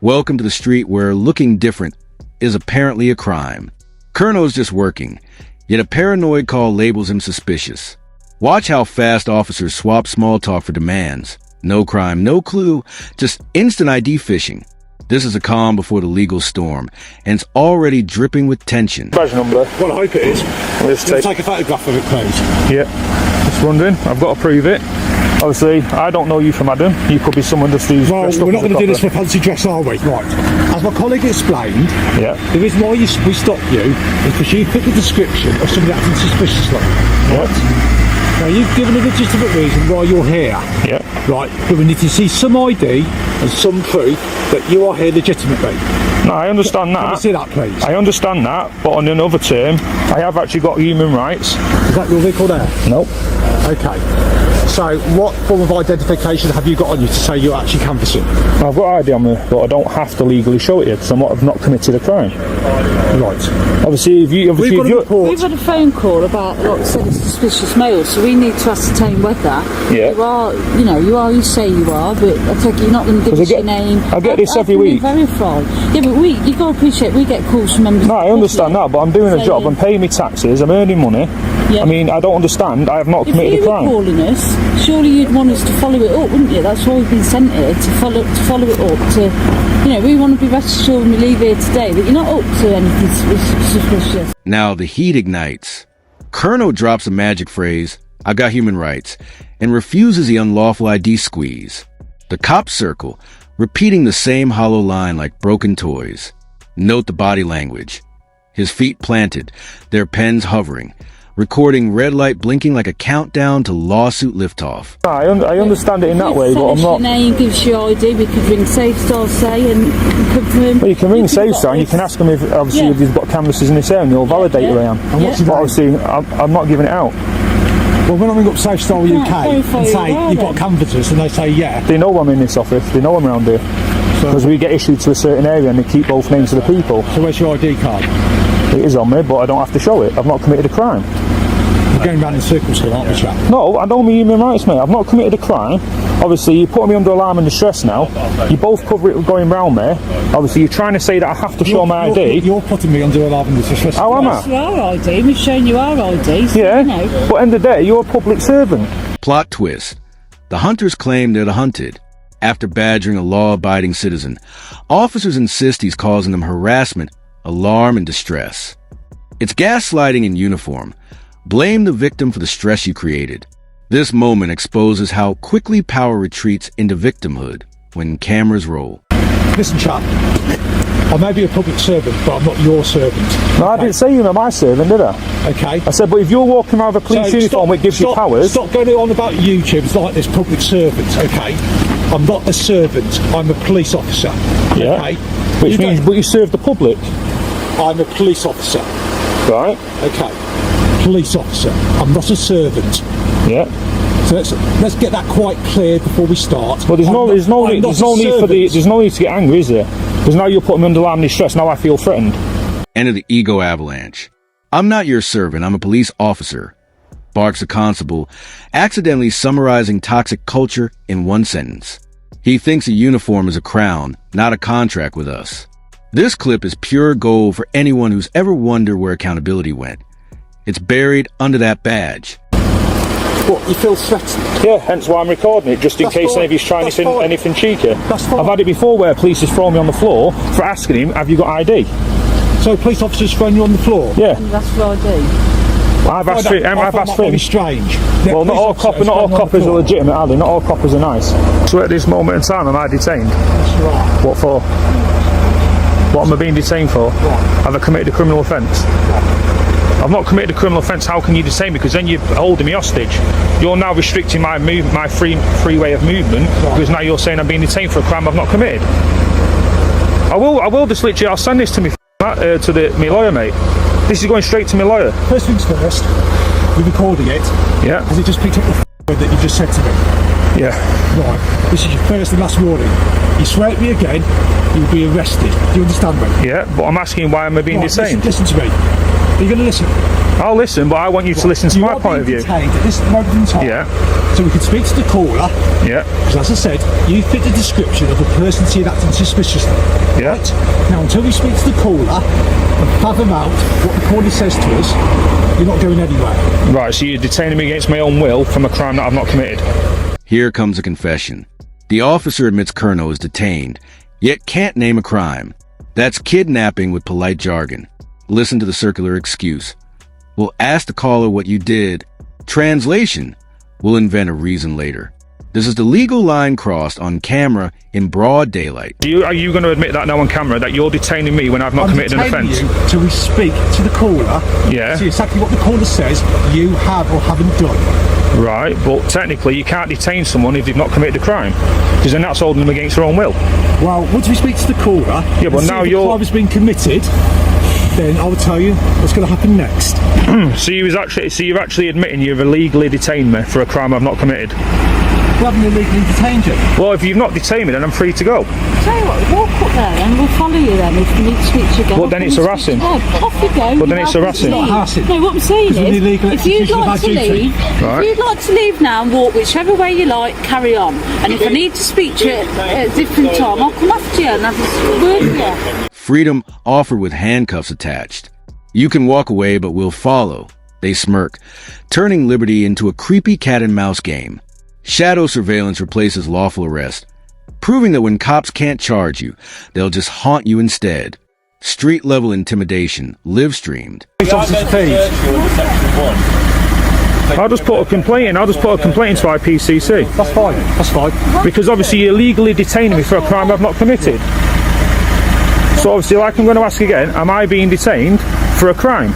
Welcome to the street where looking different is apparently a crime. Colonel's just working, yet a paranoid call labels him suspicious. Watch how fast officers swap small talk for demands. No crime, no clue, just instant ID phishing. This is a calm before the legal storm, and it's already dripping with tension. Badge number. Well, I hope it is. Let's take a photograph of it, please. Yeah. Just wondering. I've got to prove it. Obviously, I don't know you from Adam. You could be someone just who's... Well, we're not going to do this for fancy dress, are we? Right. As my colleague explained, the reason why we stopped you is because you fit the description of somebody acting suspiciously. Right? Now, you've given a legitimate reason why you're here. Yeah. Right, but we need to see some ID and some proof that you are here legitimately. No, I understand that. Can we see that, please? I understand that, but on another term, I have actually got human rights. Is that your vehicle there? Nope. Okay. So, what form of identification have you got on you to say you're actually canvassing? I've got ID on me, but I don't have to legally show it because I've not committed a crime. Right. Obviously, if you... We've had a phone call about, like, said, a suspicious male, so we need to ascertain whether you are, you say you are, but I take it you're not going to give us your name. I get this every week. Verify. Yeah, but you've got to appreciate we get calls from members. No, I understand that, but I'm doing a job, I'm paying me taxes, I'm earning money. Yeah. I mean, I don't understand, I have not committed a crime. If you were calling us, surely you'd want us to follow it up, wouldn't you? That's why we've been sent here, to follow it up, to, we want to be rest assured when we leave here today that you're not up to anything suspicious. Now the heat ignites. Colonel drops a magic phrase, "I got human rights," and refuses the unlawful ID squeeze. The cops circle, repeating the same hollow line like broken toys. Note the body language. His feet planted, their pens hovering, recording red light blinking like a countdown to lawsuit liftoff. I understand it in that way, but I'm not... Your name, gives you ID, we could ring SafeStar, say, and confirm... Well, you can ring SafeStar and you can ask them if, obviously, if you've got canvases in this area and they'll validate who I am. And what's your name? Obviously, I'm not giving it out. Well, when I ring up SafeStar UK and say you've got canvases and they say they know I'm in this office, they know I'm around here. Because we get issued to a certain area and they keep both names of the people. So where's your ID card? It is on me, but I don't have to show it. I've not committed a crime. We're going round in circles here, aren't we, chap? No, I don't mean human rights, mate. I've not committed a crime. Obviously, you're putting me under alarm and distress now. You both cover it going round me. Obviously, you're trying to say that I have to show my ID. You're putting me under alarm and distress. How am I? You are ID. We've shown you our ID. So yeah, but at the end of the day, you're a public servant. Plot twist. The hunters claim they're the hunted. After badgering a law-abiding citizen, officers insist he's causing them harassment, alarm, and distress. It's gaslighting in uniform. Blame the victim for the stress you created. This moment exposes how quickly power retreats into victimhood when cameras roll. Listen, chap, I may be a public servant, but I'm not your servant. No, I didn't say you were my servant, did I? Okay. I said, but if you're walking around with a police uniform which gives you powers... Stop going on about YouTube. It's like this public servant, okay? I'm not a servant. I'm a police officer. Yeah. Okay? Which means, but you serve the public. I'm a police officer. Right. Okay. Police officer. I'm not a servant. Yeah. So let's get that quite clear before we start. Well, there's no need to get angry, is there? Because now you're putting me under alarm and distress. Now I feel threatened. End of the ego avalanche. "I'm not your servant. I'm a police officer," barks a constable, accidentally summarizing toxic culture in one sentence. He thinks a uniform is a crown, not a contract with us. This clip is pure gold for anyone who's ever wondered where accountability went. It's buried under that badge. What, you feel threatened? Yeah, hence why I'm recording it, just in case anybody's trying anything cheeky. That's fine. I've had it before where police has thrown me on the floor for asking him, have you got ID? So police officers thrown you on the floor? Yeah. And that's for ID. Well, I've asked for him. Strange. Well, not all coppers are legitimate, are they? Not all coppers are nice. So at this moment in time, am I detained? That's right. What for? What am I being detained for? Have I committed a criminal offence? I've not committed a criminal offence. How can you detain me? Because then you're holding me hostage. You're now restricting my free way of movement because now you're saying I'm being detained for a crime I've not committed. I will just literally. I'll send this to me my lawyer, mate. This is going straight to my lawyer. First things first. You're recording it. Yeah. Has it just picked up the word that you just said to me? Yeah. Right. This is your first and last warning. You swear at me again, you'll be arrested. Do you understand me? Yeah, but I'm asking why am I being detained? Listen to me. Are you going to listen? I'll listen, but I want you to listen to my point of view. Detained at this moment in time. Yeah. So we can speak to the caller. Yeah. Because as I said, you fit the description of a person seen acting suspiciously. Yeah. Right? Now, until we speak to the caller and fathom out what the caller says to us, you're not going anywhere. Right, so you're detaining me against my own will from a crime that I've not committed. Here comes a confession. The officer admits Kerno is detained, yet can't name a crime. That's kidnapping with polite jargon. Listen to the circular excuse. We'll ask the caller what you did. Translation. We'll invent a reason later. This is the legal line crossed on camera in broad daylight. Are you going to admit that now on camera, that you're detaining me when I've not committed an offence? Till we speak to the caller. Yeah. See exactly what the caller says you have or haven't done. Right, but technically you can't detain someone if they've not committed a crime, because then that's holding them against their own will. Well, once we speak to the caller, yeah, but now the crime has been committed, then I will tell you what's going to happen next. So you're actually admitting you've illegally detained me for a crime I've not committed. We haven't illegally detained you. Well, if you've not detained me, then I'm free to go. Tell you what, walk up there and we'll follow you then if you need to speak to you again. But then it's harassing. Off you go. But then it's harassing. It's not harassing. No, what I'm saying is, if you'd like to leave, Right. if you'd like to leave now and walk whichever way you like, carry on. And if I need to speak to you at a different time, I'll come after you and have a word with you. Freedom offered with handcuffs attached. You can walk away, but we'll follow. They smirk, turning liberty into a creepy cat and mouse game. Shadow surveillance replaces lawful arrest, proving that when cops can't charge you, they'll just haunt you instead. Street-level intimidation, live-streamed. I'll just put a complaint in. I'll just put a complaint into IPCC. That's fine. That's fine. Because obviously you're illegally detaining me for a crime I've not committed. So obviously, like I'm going to ask again, am I being detained for a crime?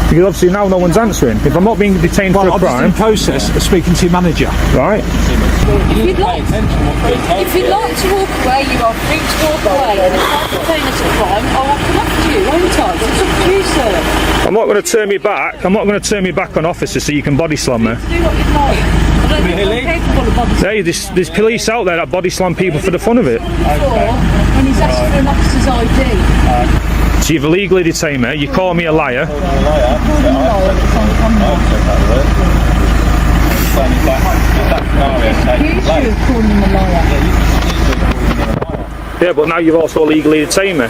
Because obviously now no one's answering. If I'm not being detained for a crime... I'm just in process of speaking to your manager. Right. If you'd like to walk away, you are free to walk away. And if I detain us for crime, I will come after you, won't I? It's up to you, sir. I'm not going to turn me back. I'm not going to turn me back on officers so you can body slam me. Do what you'd like. I don't think I'm capable of body slamming. Hey, there's police out there that body slam people for the fun of it. When he's asking for an officer's ID. So you've illegally detained me, you call me a liar. Yeah, but now you've also illegally detained me.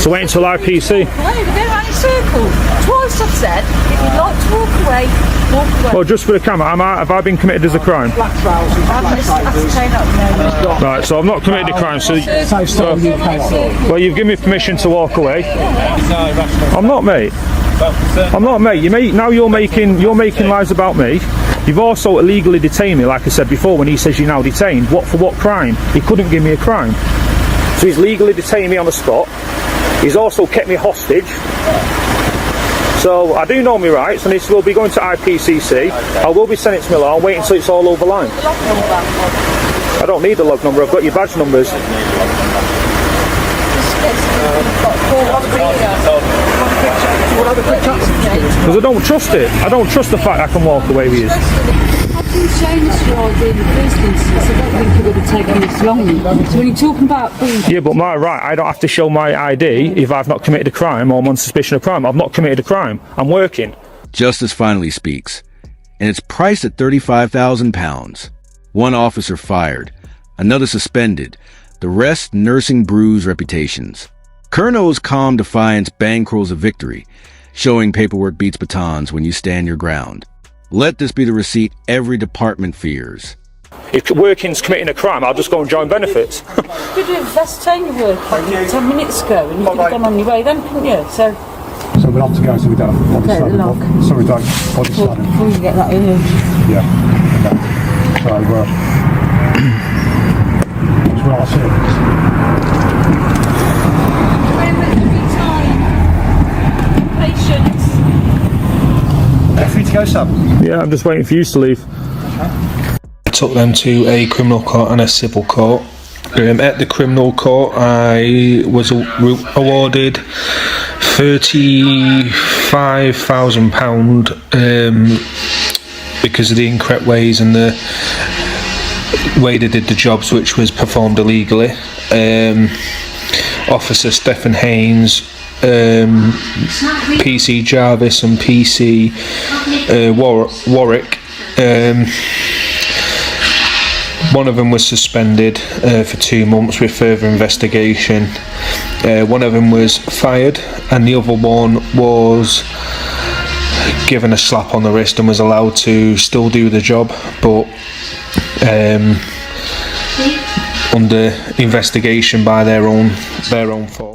So wait until IPC. Why are we going around in circles? Twice I've said, if you'd like to walk away, walk away. Well, just for the camera, have I been committed as a crime? Right, so I've not committed a crime, so well, you've given me permission to walk away. I'm not, mate. I'm not, mate. Now you're making lies about me. You've also illegally detained me, like I said before, when he says you're now detained. For what crime? He couldn't give me a crime. So he's legally detained me on the spot. He's also kept me hostage. So I do know my rights, and this will be going to IPCC. I will be sent it to Milan. I'll wait until it's all over the line. I don't need the log number. I've got your badge numbers. Because I don't trust it. I don't trust the fact I can walk away with you. I've been showing us your ID in the first instance. I don't think it would have taken this long. So when you're talking about being... Yeah, but I don't have to show my ID if I've not committed a crime or I'm on suspicion of crime. I've not committed a crime. I'm working. Justice finally speaks, and it's priced at £35,000. One officer fired, another suspended, the rest nursing bruised reputations. Kerno's calm defiance bankrolls a victory, showing paperwork beats batons when you stand your ground. Let this be the receipt every department fears. If working's committing a crime, I'll just go and join benefits. You could have less time working 10 minutes ago and you could have gone on your way then, couldn't you? So we'll have to go so we don't have body slamming. Sorry, don't body slamming. Before you get that urge. Yeah. Okay. So, that's what I'll say. Free to go, Sam? Yeah, I'm just waiting for you to leave. I took them to a criminal court and a civil court. At the criminal court, I was awarded £35,000 because of the incorrect ways and the way they did the jobs, which was performed illegally. Officer Stephen Haynes PC Jarvis and PC Warwick. One of them was suspended for 2 months with further investigation. One of them was fired, and the other one was given a slap on the wrist and was allowed to still do the job, but under investigation by their own fault.